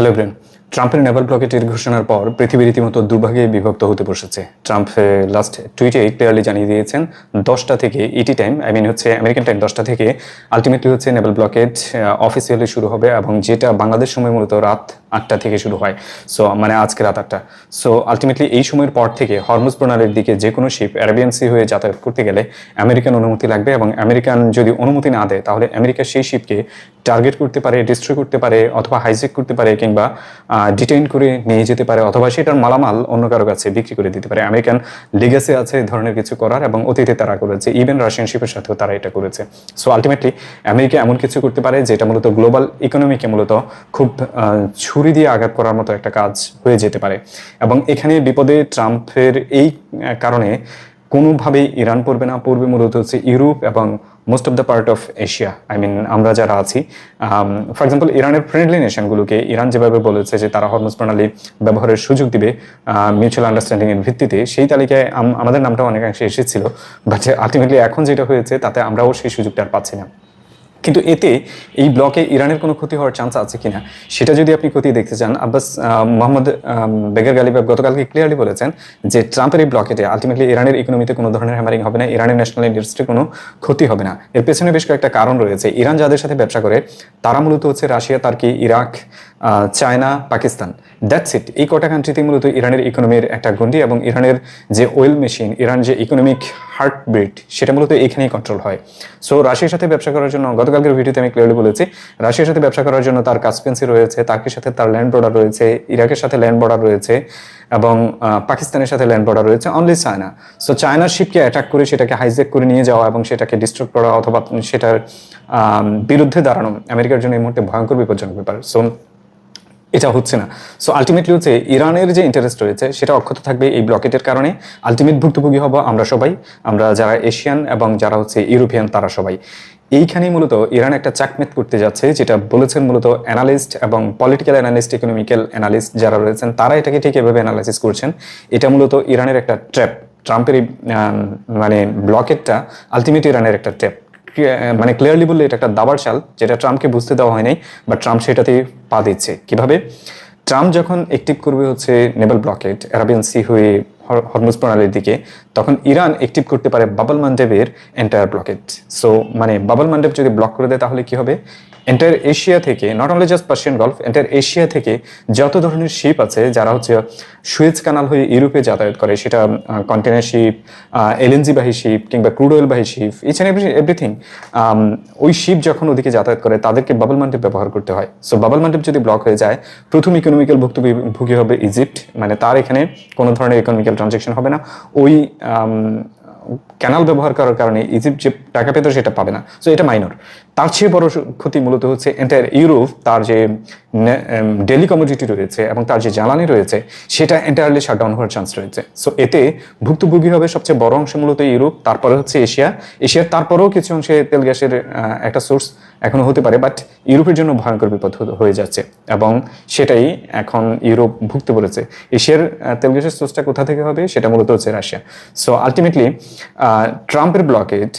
Hello brain, ট্রাম্পের নেভাল ব্লকেটের ঘোষণার পর পৃথিবী রীতিমতো দুভাগে বিভক্ত হতে বসেছে। ট্রাম্প লাস্ট টুইটে ক্লিয়ারলি জানিয়ে দিয়েছেন 10টা থেকে ইটি টাইম, হচ্ছে আমেরিকান টাইম 10টা থেকে আলটিমেটলি হচ্ছে নেভাল ব্লকেট অফিসিয়ালি শুরু হবে, এবং যেটা বাংলাদেশ সময় মূলত রাত 8টা থেকে শুরু হয়। সো আজকে রাত 8টা। সো আলটিমেটলি এই সময়ের পর থেকে হরমুজ প্রণালীর দিকে যে কোনো শিপ অ্যারাবিয়ান সি হয়ে যাতায়াত করতে গেলে আমেরিকান অনুমতি লাগবে, এবং আমেরিকান যদি অনুমতি না দেয় তাহলে আমেরিকা সেই শিপকে টার্গেট করতে পারে, ডিস্ট্রয় করতে পারে, অথবা হাইজেক করতে পারে, কিংবা ডিটেইন করে নিয়ে যেতে পারে, অথবা সেটার মালামাল অন্য কারো কাছে বিক্রি করে দিতে পারে। আমেরিকান লিগেসি আছে এই ধরনের কিছু করার, এবং অতীতে তারা করেছে, ইভেন রাশিয়ান শিপের সাথেও তারা এটা করেছে। সো আলটিমেটলি আমেরিকা এমন কিছু করতে পারে যেটা মূলত গ্লোবাল ইকোনমিকে মূলত খুব ছুরি দিয়ে আঘাত করার মতো একটা কাজ হয়ে যেতে পারে। এবং এখানে বিপদে ট্রাম্পের এই কারণে কোনোভাবেই ইরান পড়বে না, পড়বে মূলত হচ্ছে ইউরোপ এবং most of the part of Asia. আমরা যারা আছি, ফর এক্সাম্পল ইরানের ফ্রেন্ডলি নেশনগুলোকে ইরান যেভাবে বলেছে যে তারা হরমুজ প্রণালী ব্যবহারের সুযোগ দিবে মিউচুয়াল আন্ডারস্ট্যান্ডিং এর ভিত্তিতে, সেই তালিকায় আমাদের নামটা অনেকাংশে এসেছিল। বাট আলটিমেটলি এখন যেটা হয়েছে তাতে আমরাও সেই সুযোগটা আর পাচ্ছি না। কিন্তু এতে এই ব্লকে ইরানের কোনো ক্ষতি হওয়ার চান্স আছে কিনা সেটা যদি আপনি ক্ষতি দেখতে চান, আব্বাস মোহাম্মদ বেগের গালিবাফ গতকালকে ক্লিয়ারলি বলেছেন যে ট্রাম্পের এই ব্লকেটে আলটিমেটলি ইরানের ইকোনমিতে কোনো ধরনের হ্যামারিং হবে না, ইরানের ন্যাশনাল ইন্ডাস্ট্রির কোনো ক্ষতি হবে না। এর পেছনে বেশ কয়েকটা কারণ রয়েছে। ইরান যাদের সাথে ব্যবসা করে তারা মূলত হচ্ছে রাশিয়া, তুর্কি, Iraq, China, Pakistan, that's it. এই কটা কান্ট্রিতে মূলত ইরানের ইকোনমির একটা গন্ডি, এবং ইরানের যে ওয়েল মেশিন, ইরান যে ইকোনমিক হার্টবিট, সেটা মূলত এখানেই কন্ট্রোল হয়। সো রাশিয়ার সাথে ব্যবসা করার জন্য গতকালকের ভিডিওতে আমি ক্লিয়ারলি বলেছি, রাশিয়ার সাথে ব্যবসা করার জন্য তার কাসপেন্সি রয়েছে, তার্কির সাথে তার ল্যান্ড বর্ডার রয়েছে, ইরাকের সাথে ল্যান্ড বর্ডার রয়েছে, এবং পাকিস্তানের সাথে ল্যান্ড বর্ডার রয়েছে, অনলি চায়না। সো চায়নার শিপকে অ্যাটাক করে সেটাকে হাইজেক করে নিয়ে যাওয়া এবং সেটাকে ডিস্ট্রয় করা অথবা সেটার বিরুদ্ধে দাঁড়ানো আমেরিকার জন্য এই মুহূর্তে ভয়ঙ্কর বিপজ্জনক ব্যাপার। সো এটা হচ্ছে না। সো আলটিমেটলি হচ্ছে ইরানের যে ইন্টারেস্ট রয়েছে সেটা অক্ষত থাকবে এই ব্লকেটের কারণে। আলটিমেট ভুক্তভোগী হব আমরা সবাই, আমরা যারা এশিয়ান এবং যারা হচ্ছে ইউরোপিয়ান, তারা সবাই। এইখানেই মূলত ইরান একটা চাকমেট করতে যাচ্ছে, যেটা বলেছেন মূলত অ্যানালিস্ট এবং পলিটিক্যাল অ্যানালিস্ট, ইকোনমিক্যাল অ্যানালিস্ট যারা রয়েছেন, তারা এটাকে ঠিক এভাবে অ্যানালাইসিস করছেন। এটা মূলত ইরানের একটা ট্র্যাপ। ট্রাম্পের এই ব্লকেটটা আলটিমেট ইরানের একটা ট্র্যাপ। ক্লিয়ারলি বললে এটা একটা দাবার চাল, যেটা ট্রাম্পকে বুঝতে দেওয়া হয় নাই, বাট ট্রাম্প সেটাতেই পা দিচ্ছে। কিভাবে? ট্রাম্প যখন অ্যাক্টিভ করবে হচ্ছে নেভাল ব্লকেট অ্যারাবিয়ান সি হয়ে হরমুজ প্রণালীর দিকে, তখন ইরান অ্যাক্টিভ করতে পারে বাবল মান্ডেবের entire blockade. So Bab el Mandeb যদি ব্লক করে দেয় তাহলে কি হবে? এন্টায়ার এশিয়া থেকে, not only just Persian Gulf, entire Asia থেকে যত ধরনের শিপ আছে যারা হচ্ছে সুয়েজ কানাল হয়ে ইউরোপে যাতায়াত করে, সেটা কন্টেনার শিপ, এলএনজি বাহী শিপ, কিংবা ক্রুড অয়েল বাহী শিপ, ইচ অ্যান্ড এভরিথিং, ওই শিপ যখন ওদিকে যাতায়াত করে তাদেরকে বাবল মান্ডেব ব্যবহার করতে হয়। সো বাবল মান্ডেব যদি ব্লক হয়ে যায়, প্রথম ইকোনমিক্যাল ভুক্তভোগী হবে ইজিপ্ট। তার এখানে কোনো ধরনের ইকোনমিক্যাল ট্রানজাকশন হবে না। ওই ক্যানাল ব্যবহার করার কারণে ইজিপ্ট যে টাকা পেত সেটা পাবে না। সো এটা মাইনর। তার চেয়ে বড় ক্ষতি মূলত হচ্ছে এন্টায়ার ইউরোপ, তার যে ডেলি কমোডিটি রয়েছে এবং তার যে জ্বালানি রয়েছে সেটা এন্টায়ারলি শাটডাউন হওয়ার চান্স রয়েছে। সো এতে ভুক্তভোগী হবে সবচেয়ে বড় অংশ মূলত ইউরোপ, তারপরে হচ্ছে এশিয়ার তারপরেও কিছু অংশে তেল গ্যাসের একটা সোর্স এখনো হতে পারে, বাট ইউরোপের জন্য ভয়ঙ্কর বিপদ হয়ে যাচ্ছে, এবং সেটাই এখন ইউরোপ ভুগতে পড়েছে। এশিয়ার তেল গ্যাসের সোর্সটা কোথা থেকে হবে? সেটা মূলত হচ্ছে রাশিয়া। সো আলটিমেটলি ট্রাম্পের ব্লকেট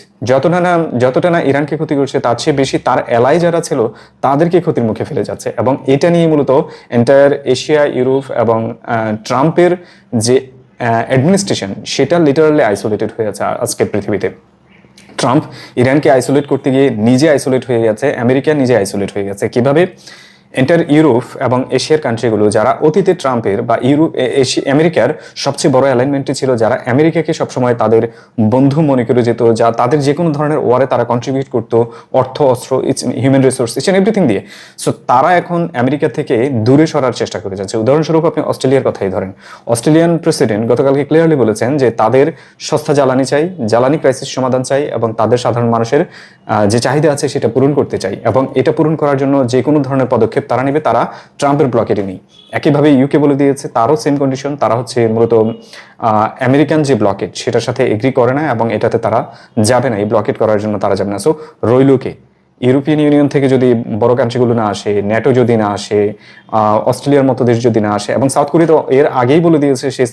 যতটা না ইরানকে ক্ষতি করছে, তার চেয়ে বেশি তার অ্যালাই যারা ছিল তাদেরকে ক্ষতির মুখে ফেলে যাচ্ছে। এবং এটা নিয়ে মূলত এন্টায়ার এশিয়া, ইউরোপ এবং ট্রাম্পের যে অ্যাডমিনিস্ট্রেশন, সেটা লিটারালি আইসোলেটেড হয়ে আছে আজকের পৃথিবীতে। ট্রাম্প ইরানকে আইসোলেট করতে গিয়ে নিজে আইসোলেট হয়ে গেছে, আমেরিকা নিজে আইসোলেট হয়ে গেছে। কিভাবে? এন্টার ইউরোপ এবং এশিয়ার কান্ট্রিগুলো যারা অতীতে ট্রাম্পের বা আমেরিকার সবচেয়ে বড় অ্যালাইনমেন্টে ছিল, যারা আমেরিকাকে সবসময় তাদের বন্ধু মনে করে যেত, যা তাদের যে কোনো ধরনের ওয়ারে তারা কন্ট্রিবিউট করতো, অর্থ, অস্ত্র, human resource, each and everything দিয়ে। সো তারা এখন আমেরিকা থেকে দূরে সরার চেষ্টা করে যাচ্ছে। উদাহরণস্বরূপ আপনি অস্ট্রেলিয়ার কথাই ধরেন। অস্ট্রেলিয়ান প্রেসিডেন্ট গতকালকে ক্লিয়ারলি বলেছেন যে তাদের সস্তা জ্বালানি চাই, জ্বালানি ক্রাইসিস সমাধান চাই, এবং তাদের সাধারণ মানুষের যে চাহিদা আছে সেটা পূরণ করতে চাই, এবং এটা পূরণ করার জন্য যে কোনো ধরনের পদক্ষেপ তারা নেবে, তারা ট্রাম্পের ব্লকেটে নেই। একইভাবে ইউকে বলে দিয়েছে তারও সেম কন্ডিশন, তারা হচ্ছে মূলত আমেরিকান যে ব্লকেট সেটার সাথে এগ্রি করে না, এবং এটাতে তারা যাবে না, এই ব্লকেট করার জন্য তারা যাবে না। সো রইল কে? ইউরোপিয়ান ইউনিয়ন থেকে যদি বড় কান্ট্রিগুলো না আসে, ন্যাটো যদি না আসে, অস্ট্রেলিয়ার মতো দেশ যদি না আসে, এবং সাউথ কোরিয়া তো এর আগেই বলে দিয়েছে সে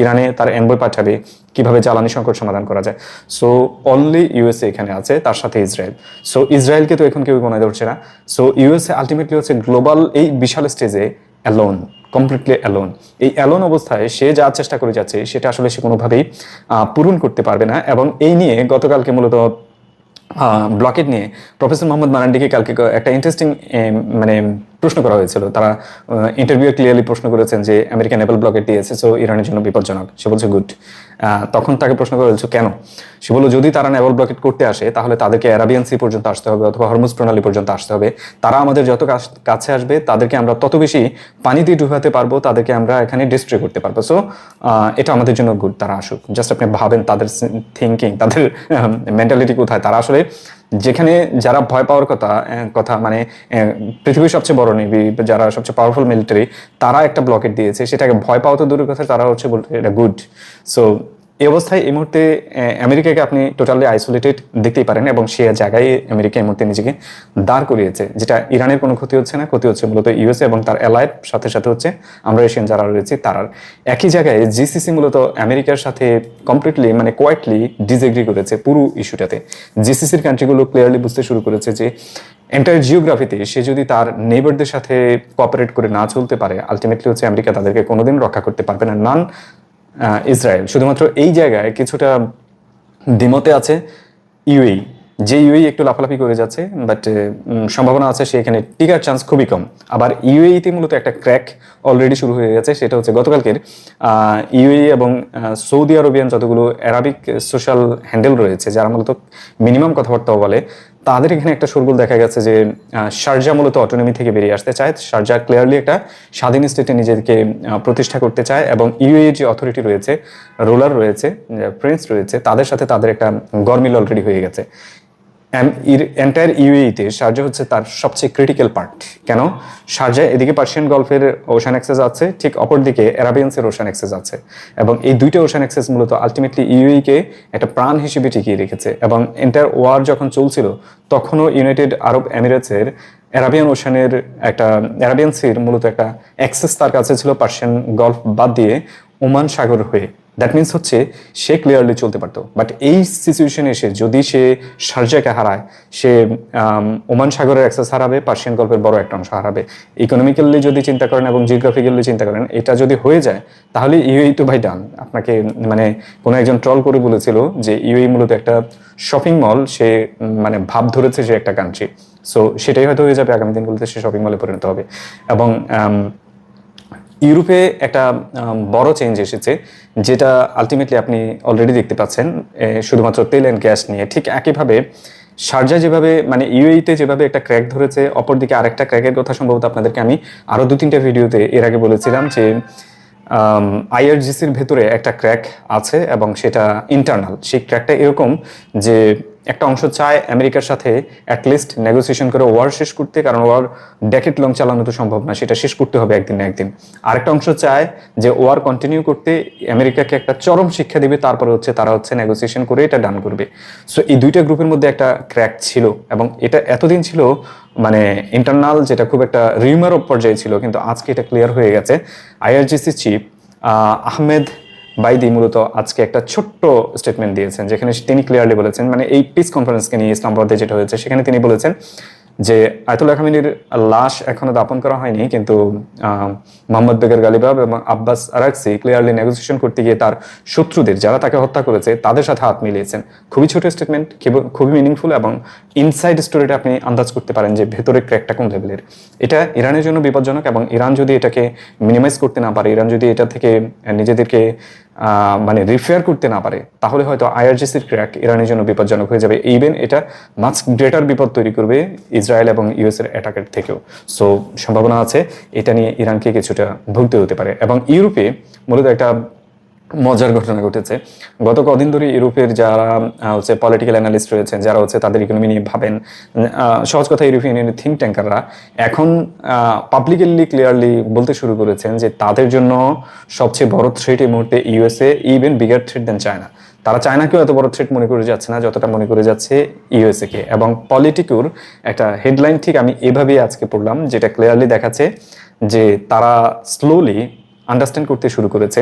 ইরানে তার এনভয় পাঠাবে কিভাবে জ্বালানি সংকট সমাধান করা যায়। সো অনলি ইউএসএ এখানে আছে, তার সাথে ইসরায়েল। সো ইসরায়েলকে তো এখন কেউ মনে ধরছে না। সো ইউএসএ আলটিমেটলি হচ্ছে গ্লোবাল এই বিশাল স্টেজে অ্যালোন, কমপ্লিটলি অ্যালোন। এই অ্যালোন অবস্থায় সে যা চেষ্টা করে যাচ্ছে সেটা আসলে সে কোনোভাবেই পূরণ করতে পারবে না। এবং এই নিয়ে গতকালকে মূলত ব্লকেট নিয়ে প্রফেসর মোহাম্মদ মারান্ডিকে কালকে একটা ইন্টারেস্টিং মানে প্রশ্ন করা হয়েছিল। তারা ইন্টারভিউ ক্লিয়ারলি প্রশ্ন করেছেন যে আমেরিকা নেভাল ব্লকেট দিয়েছে, সো ইরানের জন্য বিপজ্জনক। সে বলছে গুড। তখন তাকে প্রশ্ন করা হয়েছিল কেন। সে বলল যদি তারা নেভাল ব্লকেট করতে আসে তাহলে তাদেরকে অ্যারাবিয়ান সি পর্যন্ত আসতে হবে অথবা হরমুজ প্রণালী পর্যন্ত আসতে হবে। তারা আমাদের যত কাছে আসবে তাদেরকে আমরা তত বেশি পানি দিয়ে ডুবাতে পারবো, তাদেরকে আমরা এখানে ডিস্ট্রয় করতে পারবো। সো এটা আমাদের জন্য গুড, তারা আসুক। জাস্ট আপনি ভাবেন তাদের থিঙ্কিং, তাদের মেন্টালিটি কোথায়। তারা আসলে যেখানে যারা ভয় পাওয়ার কথা মানে পৃথিবীর সবচেয়ে বড় নেভি, যারা সবচেয়ে পাওয়ারফুল মিলিটারি, তারা একটা ব্লকেট দিয়েছে, সেটাকে ভয় পাওয়া তো দূরের কথা, তারা হচ্ছে বলতে এটা গুড। সো এই অবস্থায় এই মুহূর্তে আমেরিকাকে আপনি টোটালি আইসোলেটেড দেখতেই পারেন, এবং সে জায়গায় আমেরিকা এই মুহূর্তে নিজেকে দাঁড় করিয়েছে, যেটা ইরানের কোনো ক্ষতি হচ্ছে না, ক্ষতি হচ্ছে মূলত ইউএসএ এবং তার অ্যালায়েড, সাথে সাথে হচ্ছে আমরা এশিয়ান যারা রয়েছে তারার। একই জায়গায় জিসিসি মূলত আমেরিকার সাথে কমপ্লিটলি মানে কোয়াইটলি ডিসএগ্রি করেছে পুরো ইস্যুটাতে। জিসিসির কান্ট্রিগুলো ক্লিয়ারলি বুঝতে শুরু করেছে যে এন্টায়ার জিওগ্রাফিতে সে যদি তার নেইবারদের সাথে কোঅপারেট করে না চলতে পারে, আলটিমেটলি হচ্ছে আমেরিকা তাদেরকে কোনোদিন রক্ষা করতে পারবে না, নান ইসরায়েল। শুধুমাত্র এই জায়গায় কিছুটা দ্বিমতে আছে ইউএই, যে ইউএই একটু লাফালাফি করে যাচ্ছে, বাট সম্ভাবনা আছে সে এখানে টিকার চান্স খুবই কম। আবার ইউএইতে মূলত একটা ক্র্যাক অলরেডি শুরু হয়ে গেছে, সেটা হচ্ছে গতকালকের ইউএই এবং সৌদি আরবিয়ান যতগুলো অ্যারাবিক সোশ্যাল হ্যান্ডেল রয়েছে, যারা মূলত মিনিমাম কথাবার্তাও বলে, তাদের এখানে একটা শোরগোল দেখা গেছে যে শারজা মূলত অটোনমি থেকে বেরিয়ে আসতে চায়। শারজা ক্লিয়ারলি একটা স্বাধীন স্টেটে নিজেদেরকে প্রতিষ্ঠা করতে চায়, এবং ইউএই যে অথরিটি রয়েছে, রুলার রয়েছে, প্রিন্স রয়েছে, তাদের সাথে তাদের একটা গরমিল অলরেডি হয়ে গেছে। এন্টায়ার ইউএইতে শারজা হচ্ছে তার সবচেয়ে ক্রিটিক্যাল পার্ট। কেন? শারজা এদিকে পার্সিয়ান গলফের ওশান অ্যাক্সেস আছে, ঠিক অপর দিকে অ্যারাবিয়ানসের ওশান অ্যাক্সেস আছে, এবং এই দুইটা ওশান অ্যাক্সেস মূলত আলটিমেটলি ইউএইকে একটা প্রাণ হিসেবে টিকিয়ে রেখেছে। এবং এন্টায়ার ওয়ার যখন চলছিল তখনও ইউনাইটেড আরব এমিরেটসের অ্যারাবিয়ান ওশানের একটা অ্যারাবিয়ান সির মূলত একটা অ্যাক্সেস তার কাছে ছিল পার্সিয়ান গলফ বাদ দিয়ে ওমান সাগর হয়ে। দ্যাট মিনস হচ্ছে সে ক্লিয়ারলি চলতে পারতো। বাট এই সিচুয়েশনে এসে যদি সে শারজাকে হারায়, সে ওমান সাগরের অ্যাক্সেস হারাবে, পার্সিয়ান গল্পের বড় একটা অংশ হারাবে। ইকোনমিক্যালি যদি চিন্তা করেন এবং জিওগ্রাফিক্যালি চিন্তা করেন, এটা যদি হয়ে যায় তাহলে ইউএই তো ভাই ডান। আপনাকে মানে কোনো একজন ট্রল করে বলেছিল যে ইউএই মূলত একটা শপিং মল, সে মানে ভাব ধরেছে সে একটা কান্ট্রি। সো সেটাই হয়তো হয়ে যাবে আগামী দিনগুলোতে, সে শপিং মলে পরিণত হবে। এবং ইউরোপে একটা বড় চেঞ্জ এসেছে, যেটা আলটিমেটলি আপনি অলরেডি দেখতে পাচ্ছেন শুধুমাত্র তেল অ্যান্ড গ্যাস নিয়ে। ঠিক একইভাবে শারজা যেভাবে মানে ইউএইতে যেভাবে একটা ক্র্যাক ধরেছে, অপরদিকে আরেকটা ক্র্যাকের কথা সম্ভবত আপনাদেরকে আমি আরও 2-3টা ভিডিওতে এর আগে বলেছিলাম যে আইআরজিসির ভেতরে একটা ক্র্যাক আছে, এবং সেটা ইন্টারনাল। সেই ক্র্যাকটা এরকম যে একটা অংশ চায় আমেরিকার সাথে অ্যাটলিস্ট নেগোসিয়েশন করে ওয়ার শেষ করতে, কারণ ওয়ার ডেকেড লং চালানো তো সম্ভব না, সেটা শেষ করতে হবে একদিন না একদিন। আরেকটা অংশ চায় যে ওয়ার কন্টিনিউ করতে আমেরিকাকে একটা চরম শিক্ষা দিবে, তারপরে হচ্ছে তারা হচ্ছে নেগোসিয়েশন করে এটা ডান করবে। সো এই দুইটা গ্রুপের মধ্যে একটা ক্র্যাক ছিল, এবং এটা এতদিন ছিল মানে ইন্টারনাল, যেটা খুব একটা রিউমার পর্যায়ে ছিল, কিন্তু আজকে এটা ক্লিয়ার হয়ে গেছে। আইআরজিসি চিফ আহমেদ বাইদি মূলত আজকে একটা ছোট্ট স্টেটমেন্ট দিয়েছেন, যেখানে তিনি ক্লিয়ারলি বলেছেন, মানে এই পিস কনফারেন্সকে নিয়ে ইসলামাবাদে যেটা হয়েছে সেখানে তিনি বলেছেন যে আয়াতুল্লাহ খামেনির লাশ এখনো দাপন করা হয়নি, কিন্তু মোহাম্মদ বেগর গালিবাব এবং আব্বাস আরাকসি ক্লিয়ারলি নেগোসিয়েশন করতে গিয়ে তার শত্রুদের, যারা তাকে হত্যা করেছে, তাদের সাথে হাত মিলিয়েছেন। খুবই ছোট স্টেটমেন্ট, খুবই মিনিংফুল, এবং ইনসাইড স্টোরিটা আপনি আন্দাজ করতে পারেন যে ভেতরে ক্র্যাকটা কোন লেভেলের। এটা ইরানের জন্য বিপজ্জনক, এবং ইরান যদি এটাকে মিনিমাইজ করতে না পারে, ইরান যদি এটা থেকে নিজেদেরকে মানে রিফেয়ার করতে না পারে, তাহলে হয়তো আইআরজিসির ক্র্যাক ইরানের জন্য বিপজ্জনক হয়ে যাবে। ইভেন এটা মাচ গ্রেটার বিপদ তৈরি করবে ইসরায়েল এবং ইউএস এর অ্যাটাকের থেকেও। সো সম্ভাবনা আছে এটা নিয়ে ইরানকে কিছুটা ভুগতে হতে পারে। এবং ইউরোপে মূলত একটা মজার ঘটনা ঘটেছে। গত কদিন ধরে ইউরোপের যারা হচ্ছে পলিটিক্যাল অ্যানালিস্ট রয়েছেন, যারা হচ্ছে তাদের ইকোনমি নিয়ে ভাবেন, সহজ কথা ইউরোপিয়ান ইউনিয়নের থিঙ্ক ট্যাঙ্কাররা এখন পাবলিকলি ক্লিয়ারলি বলতে শুরু করেছেন যে তাদের জন্য সবচেয়ে বড় থ্রেট এই মুহূর্তে ইউএসএ, ইভেন বিগার থ্রেট দেন চায়না। তারা চায়নাকেও এত বড় থ্রেট মনে করে যাচ্ছে না যতটা মনে করে যাচ্ছে ইউএসএ কে। এবং পলিটিকুর একটা হেডলাইন ঠিক আমি এভাবেই আজকে পড়লাম, যেটা ক্লিয়ারলি দেখাচ্ছে যে তারা স্লোলি আন্ডারস্ট্যান্ড করতে শুরু করেছে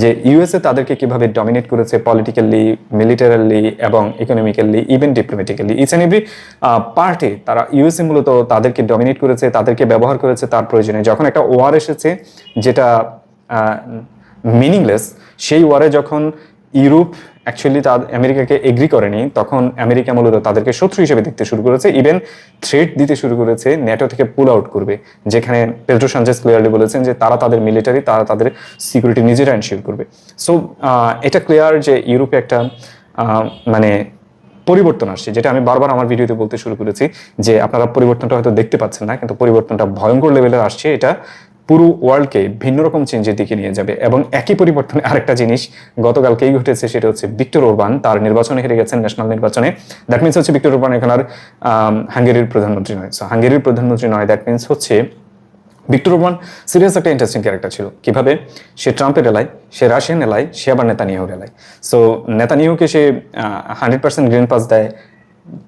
যে ইউএসএ তাদেরকে কিভাবে ডমিনেট করেছে পলিটিক্যালি, মিলিটারিলি এবং economically, even diplomatically. Each and every পার্টে তারা ইউএসএ মূলত তাদেরকে ডমিনেট করেছে, তাদেরকে ব্যবহার করেছে তার প্রয়োজনে। যখন একটা ওয়ার এসেছে যেটা মিনিংলেস, সেই ওয়ারে যখন ইউরোপ অ্যাকচুয়ালি আমেরিকাকে এগ্রি করেনি, তখন আমেরিকা মূলত তাদেরকে শত্রু হিসেবে দেখতে শুরু করেছে, ইভেন থ্রেট দিতে শুরু করেছে ন্যাটো থেকে পুল আউট করবে, যেখানে পেড্রো সানচেজ ক্লিয়ারলি বলেছেন যে তারা তাদের মিলিটারি, তারা তাদের সিকিউরিটি নিজেরা এনশিওর করবে। সো এটা ক্লিয়ার যে ইউরোপে একটা মানে পরিবর্তন আসছে, যেটা আমি বারবার আমার ভিডিওতে বলতে শুরু করেছি যে আপনারা পরিবর্তনটা হয়তো দেখতে পাচ্ছেন না, কিন্তু পরিবর্তনটা ভয়ঙ্কর লেভেলের আসছে। এটা পুরো ওয়ার্ল্ডকে ভিন্ন রকম চেঞ্জের দিকে নিয়ে যাবে। এবং একই পরিবর্তনে আরেকটা জিনিস গতকালকেই ঘটেছে, সেটা হচ্ছে ভিক্টর ওরবান তার নির্বাচনে হেরে গেছেন, ন্যাশনাল নির্বাচনে। দ্যাট মিনস হচ্ছে ভিক্টর ওরবান এখন আর হাঙ্গেরির প্রধানমন্ত্রী নয়। সো হাঙ্গেরির প্রধানমন্ত্রী নয়, দ্যাট মিনস হচ্ছে ভিক্টর ওরবান সিরিয়াস একটা ইন্টারেস্টিং ক্যারেক্টার ছিল। কিভাবে সে ট্রাম্পের এলায়, সে রাশিয়ান এলায়, সে আবার নেতানিয়াহুর এলায়। সো নেতানিয়াহুকে সে 100% গ্রিন পাস দেয়,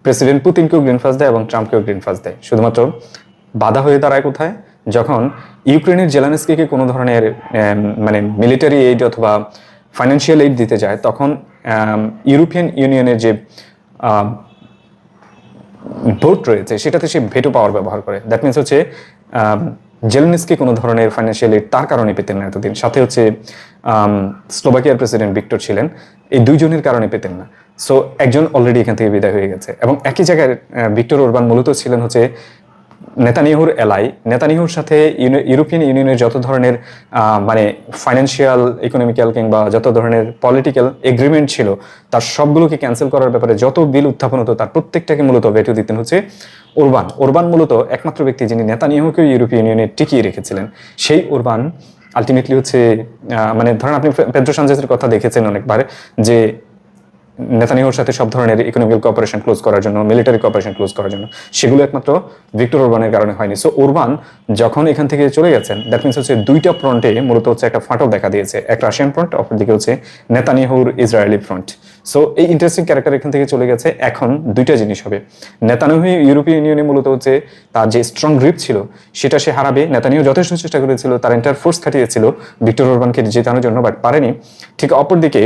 প্রেসিডেন্ট পুতিনকেও গ্রিন পাস দেয় এবং ট্রাম্পকেও গ্রিন পাস দেয়। শুধুমাত্র বাধা হয়ে দাঁড়ায় কোথায়? যখন ইউক্রেনের জেলেনস্কিকে কোনো ধরনের মানে মিলিটারি এইড অথবা ফাইন্যান্সিয়াল এইড দিতে যায়, তখন ইউরোপিয়ান ইউনিয়নের যে ভোট রয়েছে সেটাতে সে ভেটো পাওয়ার ব্যবহার করে। দ্যাট মিনস হচ্ছে জেলেনস্কি কোনো ধরনের ফাইন্যান্সিয়াল এইড তার কারণে পেতেন না এতদিন। সাথে হচ্ছে স্লোভাকিয়ার প্রেসিডেন্ট ভিক্টর ছিলেন, এই দুইজনের কারণে পেতেন না। সো একজন অলরেডি এখান থেকে বিদায় হয়ে গেছে। এবং একই জায়গায় ভিক্টর ওরবান মূলত ছিলেন হচ্ছে নেতানিয়াহুর এলাই। নেতানিয়াহুর সাথে ইউরোপিয়ান ইউনিয়নের যত ধরনের মানে ফাইন্যান্সিয়াল, ইকোনমিক্যাল কিংবা যত ধরনের পলিটিক্যাল এগ্রিমেন্ট ছিল, তার সবগুলোকে ক্যান্সেল করার ব্যাপারে যত বিল উত্থাপন হতো তার প্রত্যেকটাকে মূলত ভেটো দিতেন হচ্ছে ওরবান। ওরবান মূলত একমাত্র ব্যক্তি যিনি নেতানিয়াহুকে ইউরোপিয়ান ইউনিয়নে টিকিয়ে রেখেছিলেন। সেই ওরবান আলটিমেটলি হচ্ছে মানে ধরেন আপনি পেড্রো সানচেজের কথা দেখেছেন অনেকবার, যে নেতানিয়াহুর সাথে সব ধরনের ইকোনমিক্যাল কোঅপারেশন ক্লোজ করার জন্য, মিলিটারি কোঅপারেশন ক্লোজ করার জন্য, সেগুলো একমাত্র ভিক্টর ওরবানের কারণে হয়নি। সো ওরবান যখন এখান থেকে চলে গেছেন, দ্যাট মিনস হচ্ছে দুইটা ফ্রন্টে মূলত হচ্ছে একটা ফাটল দেখা দিয়েছে, এক রাশিয়ান ফ্রন্ট, অপরদিকে হচ্ছে নেতানিয়াহুর ইসরায়েলি ফ্রন্ট। সো এই ইন্টারেস্টিং ক্যারেক্টার এখান থেকে চলে গেছে। এখন দুইটা জিনিস হবে, নেতানিয়াহু ইউরোপিয়ান ইউনিয়নে মূলত হচ্ছে তার যে স্ট্রং গ্রিপ ছিল সেটা সে হারাবে। নেতানিয়াহু যথেষ্ট চেষ্টা করেছিল, তার এন্টার ফোর্স খাটিয়েছিল ভিক্টর ওরবানকে জেতানোর জন্য, বাট পারেনি। ঠিক অপরদিকে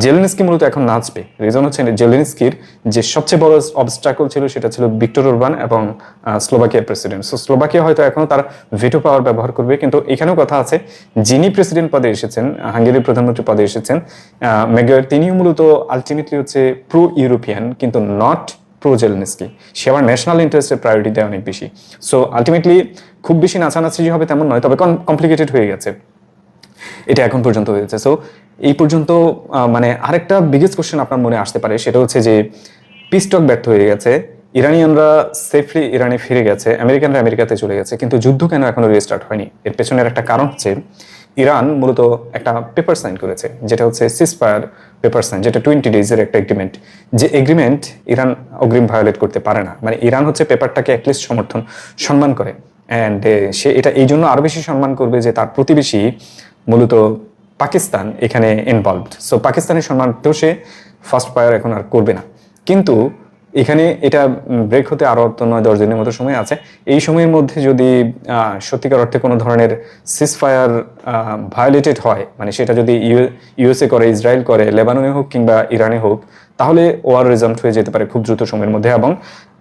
জেলেনস্কি মূলত এখন নাচবে। রিজন হচ্ছে জেলেনস্কির যে সবচেয়ে বড় অবস্ট্রাকল ছিল সেটা ছিল ভিক্টর ওরবান এবং স্লোভাকিয়ার প্রেসিডেন্ট। সো স্লোভাকিয়া হয়তো এখনো তার ভেটো পাওয়ার ব্যবহার করবে, কিন্তু এখানেও কথা আছে, যিনি প্রেসিডেন্ট পদে এসেছেন, হাঙ্গেরির প্রধানমন্ত্রী পদে এসেছেন মেগার, তিনিও মূলত আলটিমেটলি হচ্ছে প্রো ইউরোপিয়ান, কিন্তু নট প্রো জেলেনস্কি। সে আবার ন্যাশনাল ইন্টারেস্টের প্রায়োরিটি দেয় অনেক বেশি। সো আলটিমেটলি খুব বেশি নাচানাচি হবে তেমন নয়, তবে কমপ্লিকেটেড হয়ে গেছে এটা এখন পর্যন্ত হয়েছে। সো এই পর্যন্ত মানে আরেকটা বিগেস্ট কোশ্চেন আপনার মনে আসতে পারে, সেটা হচ্ছে যে পিস টক ব্যর্থ হয়ে গেছে, ইরানিয়ানরা সেফলি ইরানে ফিরে গেছে, আমেরিকানরা আমেরিকাতে চলে গেছে, কিন্তু যুদ্ধ কেন এখনো রিস্টার্ট হয়নি? এর পেছনের একটা কারণ হচ্ছে ইরান মূলত একটা পেপার সাইন করেছে, যেটা হচ্ছে সিজফায়ার পেপার সাইন, যেটা 20 ডেজের একটা এগ্রিমেন্ট। যে এগ্রিমেন্ট ইরান অগ্রিম ভায়োলেট করতে পারে না। মানে ইরান হচ্ছে পেপারটাকে অ্যাটলিস্ট সম্মান করে, অ্যান্ড সে এটা এই জন্য আরো বেশি সম্মান করবে যে তার প্রতিবেশী মূলত পাকিস্তান এখানে ইনভলভড। সো পাকিস্তানের সম্মানটাও সে ফার্স্ট ফায়ার এখন আর করবে না। কিন্তু এখানে এটা ব্রেক হতে আরো 9-10 দিনের মতো সময় আছে। এই সময়ের মধ্যে যদি সত্যিকার অর্থে কোনো ধরনের সিজফায়ার ভায়োলেটেড হয়, মানে সেটা যদি ইউএসএ করে, ইসরায়েল করে, লেবাননে হোক কিংবা ইরানে হোক, তাহলে ওয়ার রেজাল্ট হয়ে যেতে পারে খুব দ্রুত সময়ের মধ্যে, এবং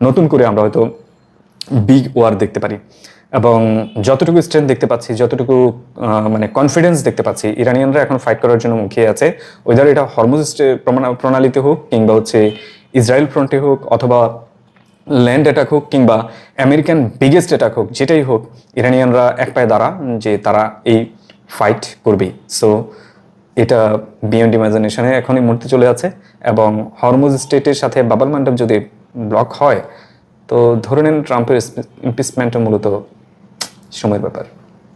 নতুন করে আমরা হয়তো বিগ ওয়ার দেখতে পারি। এবং যতটুকু স্ট্রেংথ দেখতে পাচ্ছি, যতটুকু মানে কনফিডেন্স দেখতে পাচ্ছি, ইরানিয়ানরা এখন ফাইট করার জন্য মুখিয়ে আছে। ওইদার এটা হরমুজ প্রণালীতে হোক কিংবা হচ্ছে ইসরায়েল ফ্রন্টে হোক, অথবা ল্যান্ড অ্যাটাক হোক কিংবা আমেরিকান বিগেস্ট অ্যাটাক হোক, যেটাই হোক, ইরানিয়ানরা এক পায়ে দাঁড়া যে তারা এই ফাইট করবেই। সো এটা বিয়ন্ড ইমাজিনেশনে এখন এই মুহূর্তে চলে আছে। এবং হরমুজ স্টেটের সাথে বাবল মান্ডব যদি ব্লক হয়, তো ধরে নেন ট্রাম্পের ইমপিচমেন্টটা মূলত সময়ের ব্যাপার।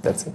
That's it.